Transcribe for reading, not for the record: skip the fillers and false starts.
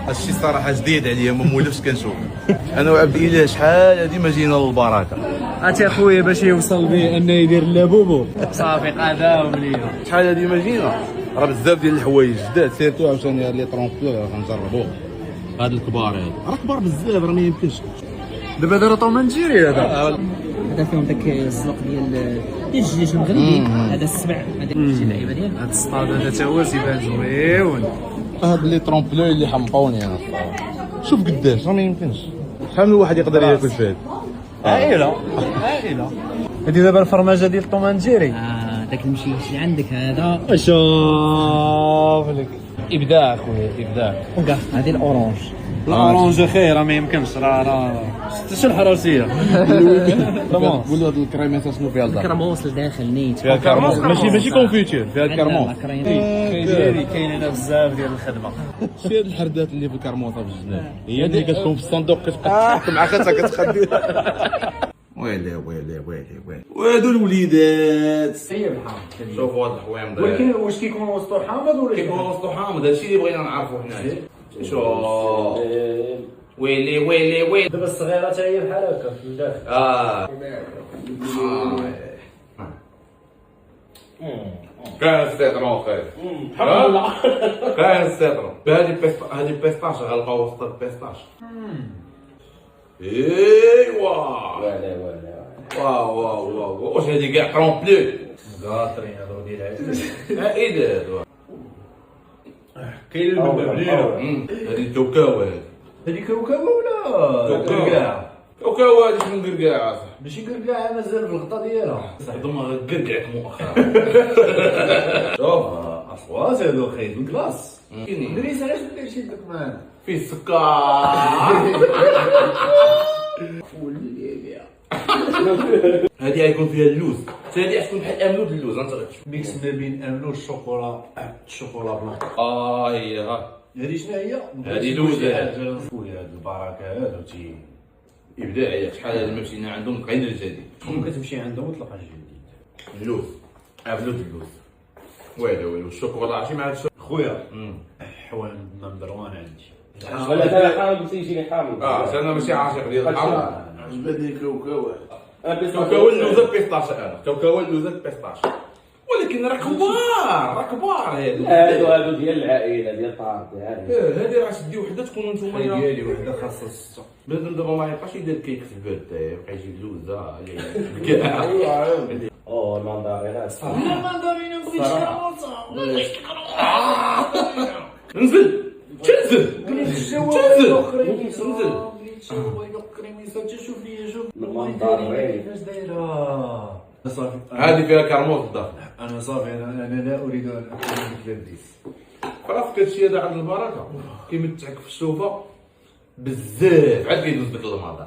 هادشي صراحه جديد عليا، ما مولفش كنشوف. انا وعبد الاله شحال هادي ما جينا للبركه. عرفتي اخويا باش يوصل به انه يدير اللابوبو صافي قادا وملينا. شحال هادي ما جينا، راه بزاف ديال الحوايج جداد سيرتو عاوتاني هاد لي طرومبيور غنجربوه. هاد الكبار هادو راه كبار بزاف، راه ما يمكنش. دابا دار طومانجيري هذا. هذا فيهم داك السوق ديال الدجاج المغربي، هذا السبع، هذا شي لعيبه ديال هاد السطاد هذا تا هو تيبان زويون. هاد لي طرومبيور اللي حمقوني انا الصراحه. شوف قداش، راه ما يمكنش. شحال من واحد يقدر ياكل في هاد؟ عائله عائله. هادي دابا الفرماجه ديال الطومانجيري. داك المشيش اللي عندك هذا شوف لك ابداع اخويا ابداع. وكاع هذه الاورانج. الاورانج اخي راه ما يمكنش، راه شتي الحراسيه. قول له هاد الكريمات شنو فيها الدار؟ كرموس لداخل نيت فيها كرموس، ماشي كونفيتور، فيها كرموس. كاين هنا بزاف ديال الخدمه. شتي هاد الحردات اللي في الكرموطه في الجناب، هي اللي كتكون في الصندوق كتبقى تحط معاك حتى كتخدي. ويلي ويلي ويلي ويلي وهادو الوليدات. هي بالحامض شوفوا هاد الحوايم دابا. ولكن واش كيكون وسطو حامض ولا كيكون وسطو حامض، هادشي اللي بغينا نعرفو حنايا. شوف ويلي ويلي ويلي. دابا الصغيره حتى هي بحال هكا في الداخل. كان السيترون خير. الحمد لله. كان السيترون. هادي بيستاش غنلقاو وسط البيستاش. ايوا واو واو واو. واش هادي كاع طرومبلو؟ قاطرين هذو ديال ايه هادو. كاين المبليله. هادي توكاو هادي. هذيك كاوكاوه ولا قرقاع؟ توكاو هادي شنو قرقاع؟ ماشي قرقاع، مازال في الغطا ديالها. هادوما قرقعك مؤخرا. شوف اصوات هذو خايب الكلاص. كاينين. دريس علاش بدا يشدك معانا؟ فيه السكر. هادي غيكون فيها اللوز، هادي غتكون بحال املود اللوز. انت ميكس ما بين املو الشوكولا بلان. هي ها هذه شنو هي؟ هذه لوز. خويا هاد البركه هادو تي ابداعيه. شحال هذا ما مشينا عندهم غير الجديد. ممكن تمشي عندهم وتلقى الجديد. اللوز املود اللوز. ويلي الشوكولا عرفتي مع الشوكولا خويا حوان نمبر 1 عندي. ولا انا حامض تيجيني حامض. انا ماشي عاشق ديال الحمض. عجبني كاوكاو. كاوكاو اللوزات بيستاش. انا كاوكاو اللوزات بيستاش، ولكن راه كبار هادو ديال العائله ديال طارتي. هادي راه شدي وحده تكونوا نتوما ديالي وحده خاصها 6. بنادم دابا ما يبقاش يدير كيك في البيرثداي يبقى يجيب لوزه كاع. الماندارينات الماندارين بغيت نزل تنزل شوف لي شوف الماندارين كيفاش دايره. صافي هذه فيها كرموز الداخل. انا صافي انا لا اريد ان اكون مثل الديس. عرفت هادشي هذا عند البركه كيمتعك في الشوفه بزاف، عاد كيدوز ديك المرض.